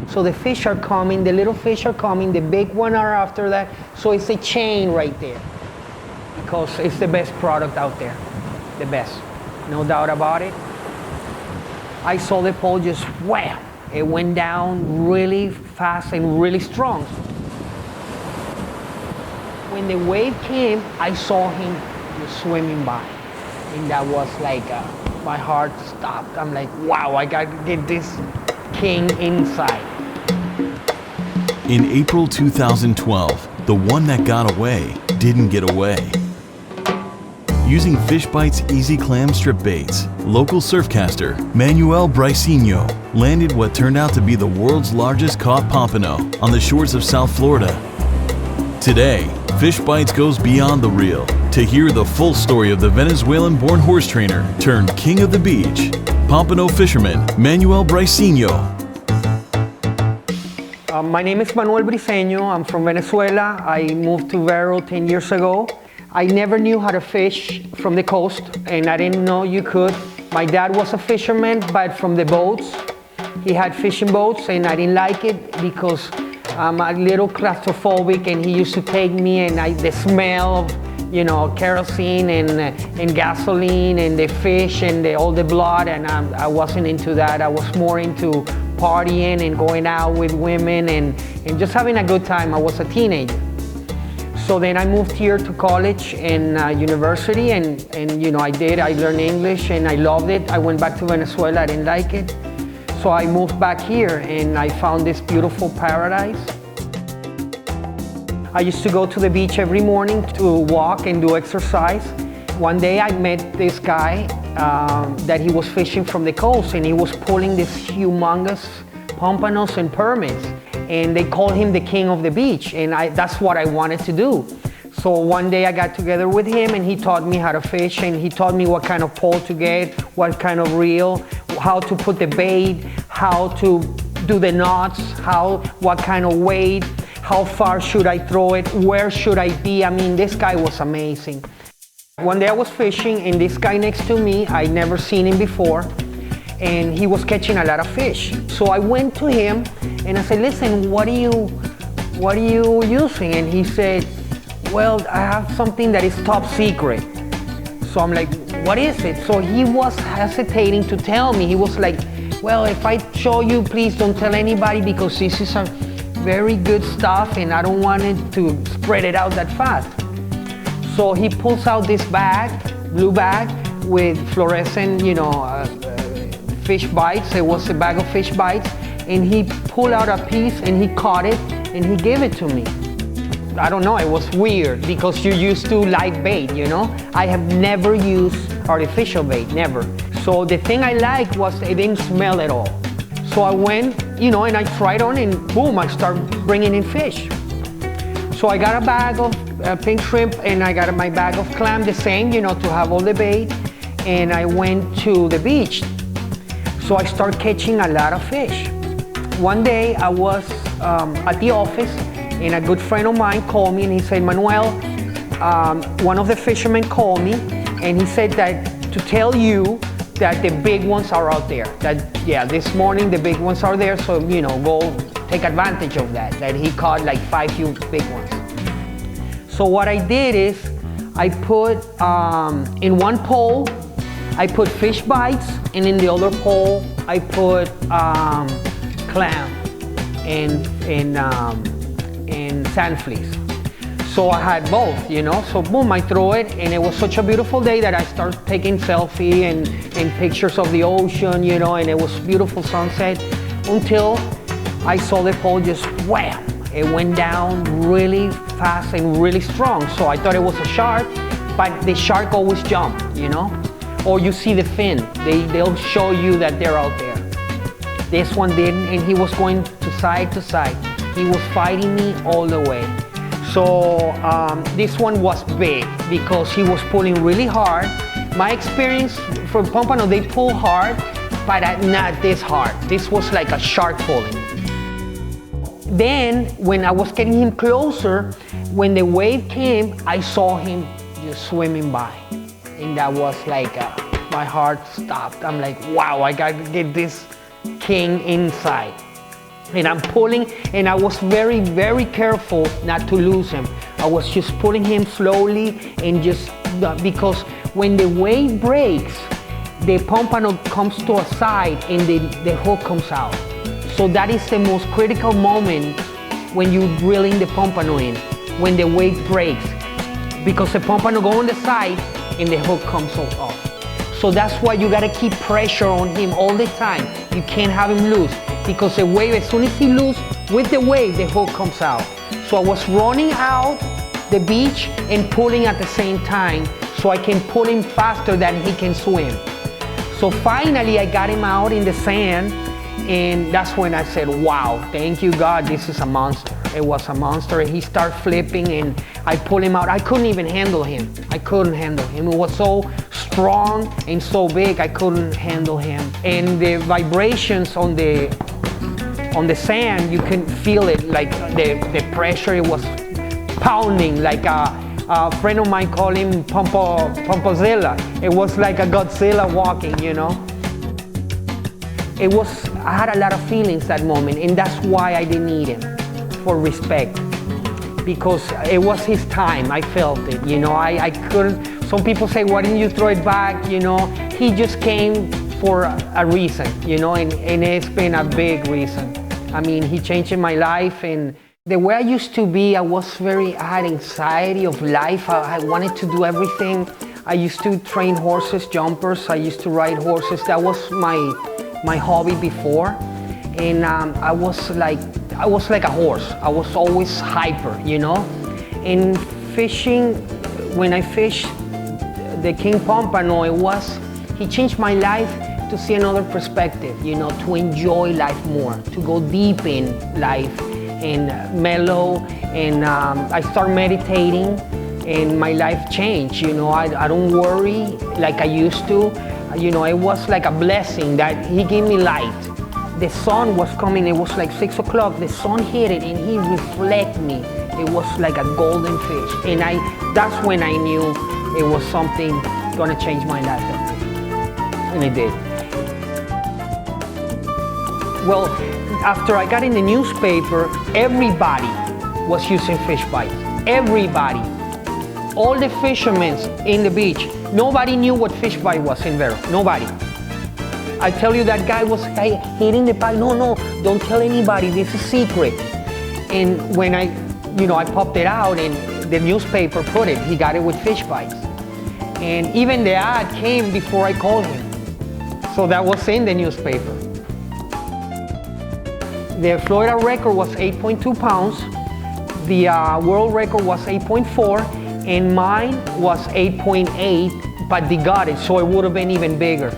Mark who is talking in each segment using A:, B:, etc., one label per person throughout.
A: So the fish are coming, the little fish are coming, the big one are after that. So it's a chain right there, because it's the best product out there, the best, no doubt about it. I saw the pole just wham, it went down really fast and really strong. When the wave came, I saw him just swimming by, and that was like, my heart stopped. I'm like, wow, I gotta get this king inside.
B: In April 2012, the one that got away didn't get away. Using Fishbites E-Z Clam strip baits, local surfcaster Manuel Briceno landed what turned out to be the world's largest caught pompano on the shores of South Florida. Today, Fishbites goes beyond the reel to hear the full story of the Venezuelan-born horse trainer turned king of the beach, pompano fisherman Manuel Briceno.
A: My name is Manuel Briceno. I'm from Venezuela. I moved to Vero 10 years ago. I never knew how to fish from the coast, and I didn't know you could. My dad was a fisherman, but from the boats. He had fishing boats, and I didn't like it because I'm a little claustrophobic, and he used to take me, and the smell of, you know, kerosene and gasoline and the fish and all the blood, and I wasn't into that. I was more into partying and going out with women and just having a good time. I was a teenager. So then I moved here to college and university, and you know, I learned English and I loved it. I went back to Venezuela, I didn't like it. So I moved back here and I found this beautiful paradise. I used to go to the beach every morning to walk and do exercise. One day I met this guy that he was fishing from the coast, and he was pulling these humongous pompanos and permits, and they called him the king of the beach, and that's what I wanted to do. So one day I got together with him, and he taught me how to fish, and he taught me what kind of pole to get, what kind of reel, how to put the bait, how to do the knots, what kind of weight, how far should I throw it, where should I be. I mean, this guy was amazing. One day I was fishing, and this guy next to me, I'd never seen him before, and he was catching a lot of fish. So I went to him and I said, listen, what are you using? And he said, well, I have something that is top secret. So I'm like, what is it? So he was hesitating to tell me. He was like, well, if I show you, please don't tell anybody, because this is a very good stuff and I don't want it to spread it out that fast. So he pulls out this bag, blue bag, with fluorescent, you know, fish bites. It was a bag of fish bites, and he pulled out a piece and he caught it and he gave it to me. I don't know, it was weird because you used to live bait, you know? I have never used artificial bait, never. So the thing I liked was it didn't smell at all. So I went, you know, and I tried on, and boom, I started bringing in fish. So I got a bag of pink shrimp, and I got my bag of clam, the same, you know, to have all the bait. And I went to the beach. So I started catching a lot of fish. One day I was at the office, and a good friend of mine called me, and he said, Manuel, one of the fishermen called me, and he said that to tell you that the big ones are out there. That, yeah, this morning the big ones are there, so, you know, go take advantage of that he caught like 5 huge big ones. So what I did is I put, in one pole, I put fish bites, and in the other pole, I put clam and sand fleas. So I had both, you know, so boom, I throw it, and it was such a beautiful day that I started taking selfie and pictures of the ocean, you know, and it was beautiful sunset, until I saw the pole just wham, it went down really fast and really strong. So I thought it was a shark, but the shark always jump, you know, or you see the fin, they'll show you that they're out there. This one didn't, and he was going to side. He was fighting me all the way. So this one was big because he was pulling really hard. My experience from Pompano, they pull hard, but not this hard. This was like a shark pulling. Then when I was getting him closer, when the wave came, I saw him just swimming by. And that was like, my heart stopped. I'm like, wow, I gotta get this king inside. And I'm pulling, and I was very, very careful not to lose him. I was just pulling him slowly, and just because when the wave breaks, the pompano comes to a side and the hook comes out. So that is the most critical moment when you're drilling the pompano in, when the wave breaks, because the pompano go on the side and the hook comes off. So that's why you gotta keep pressure on him all the time. You can't have him loose, because the wave, as soon as he loose, with the wave, the hook comes out. So I was running out the beach and pulling at the same time, so I can pull him faster than he can swim. So finally I got him out in the sand, and that's when I said, wow, thank you God, this is a monster. It was a monster. He started flipping and I pulled him out. I couldn't even handle him. I couldn't handle him. It was so strong and so big, I couldn't handle him. And the vibrations on the sand, you can feel it, like the pressure, it was pounding, like a friend of mine called him Pompozilla. It was like a Godzilla walking, you know. I had a lot of feelings that moment, and that's why I didn't eat him, for respect. Because it was his time, I felt it, you know. I couldn't, some people say, why didn't you throw it back, you know. He just came for a reason, you know, and it's been a big reason. I mean, he changed my life, and the way I used to be, I had anxiety of life. I wanted to do everything. I used to train horses, jumpers. I used to ride horses. That was my hobby before. And I was like a horse. I was always hyper, you know. And fishing, when I fished the King Pompano, he changed my life to see another perspective, you know, to enjoy life more, to go deep in life and mellow. And I started meditating, and my life changed, you know. I don't worry like I used to. You know, it was like a blessing that he gave me light. The sun was coming, it was like 6 o'clock, the sun hit it and he reflected me. It was like a golden fish. And that's when I knew it was something gonna change my life. And it did. Well, after I got in the newspaper, everybody was using Fishbites. Everybody. All the fishermen in the beach, nobody knew what Fishbite was in Vero. Nobody. I tell you, that guy was hitting the bite. No, don't tell anybody. This is secret. And when I popped it out and the newspaper put it, he got it with Fishbites. And even the ad came before I called him. So that was in the newspaper. The Florida record was 8.2 pounds. The world record was 8.4. And mine was 8.8, but they got it, so it would have been even bigger.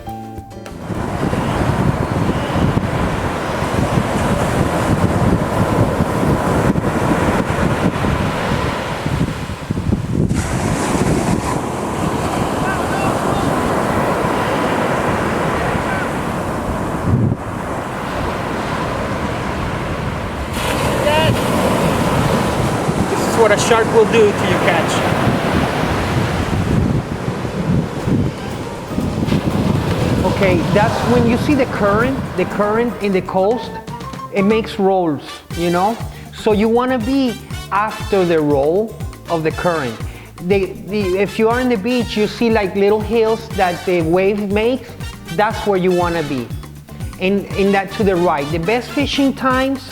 A: This is what a shark will do to your catch. Okay, that's when you see the current in the coast, it makes rolls, you know? So you want to be after the roll of the current. If you are in the beach, you see like little hills that the wave makes, that's where you want to be. And that to the right. The best fishing times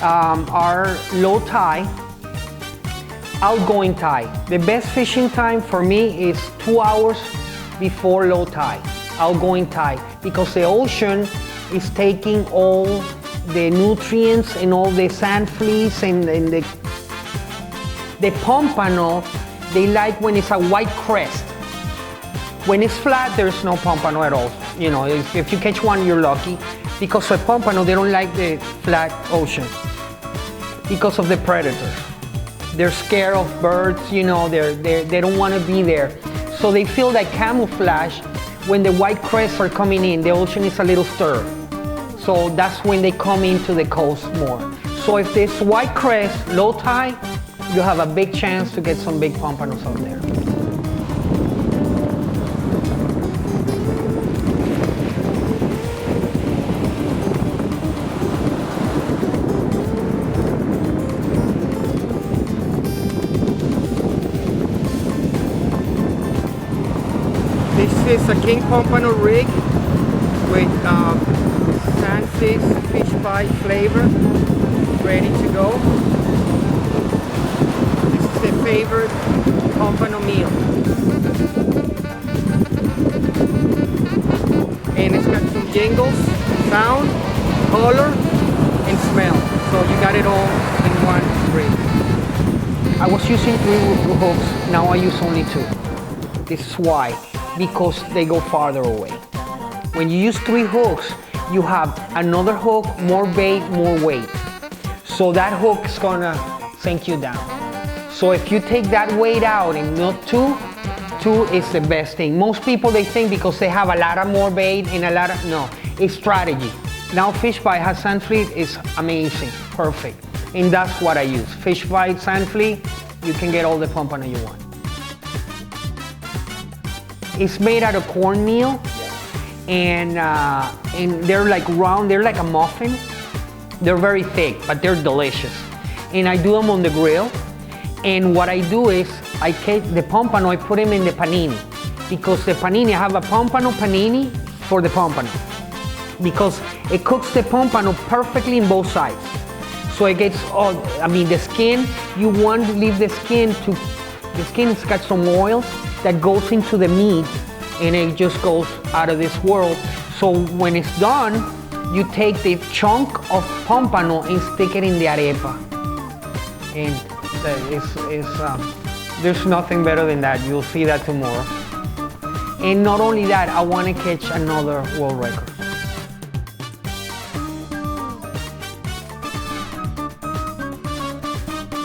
A: are low tide, outgoing tide. The best fishing time for me is 2 hours before low tide. Outgoing tide, because the ocean is taking all the nutrients and all the sand fleas and the pompano. They like when it's a white crest. When it's flat, there's no pompano at all. You know, if you catch one, you're lucky, because the pompano, they don't like the flat ocean because of the predators. They're scared of birds, you know. They don't want to be there, so they feel like camouflage. When the white crests are coming in, the ocean is a little stirred. So that's when they come into the coast more. So if there's white crest, low tide, you have a big chance to get some big pompanos out there. is a king pompano rig with sand fish bite flavor, ready to go. This is the favorite pompano meal. And it's got some jingles, sound, color, and smell. So you got it all in one rig. I was using 3 hooks, now I use only 2. This is why, because they go farther away. When you use 3 hooks, you have another hook, more bait, more weight. So that hook is gonna sink you down. So if you take that weight out and not 2 is the best thing. Most people, they think because they have a lot of more bait and a lot of, no, it's strategy. Now Fishbite has sand fleet is amazing, perfect. And that's what I use. Fishbite, sand fleet, you can get all the pompano you want. It's made out of cornmeal, and they're like round, they're like a muffin. They're very thick, but they're delicious. And I do them on the grill. And what I do is, I take the pompano, I put them in the panini. Because the panini, I have a pompano panini for the pompano. Because it cooks the pompano perfectly in both sides. So it gets all, I mean the skin, you want to leave the skin the skin's got some oil that goes into the meat and it just goes out of this world. So when it's done, you take the chunk of pompano and stick it in the arepa. And there's nothing better than that. You'll see that tomorrow. And not only that, I want to catch another world record.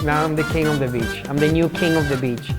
A: Now I'm the king of the beach. I'm the new king of the beach.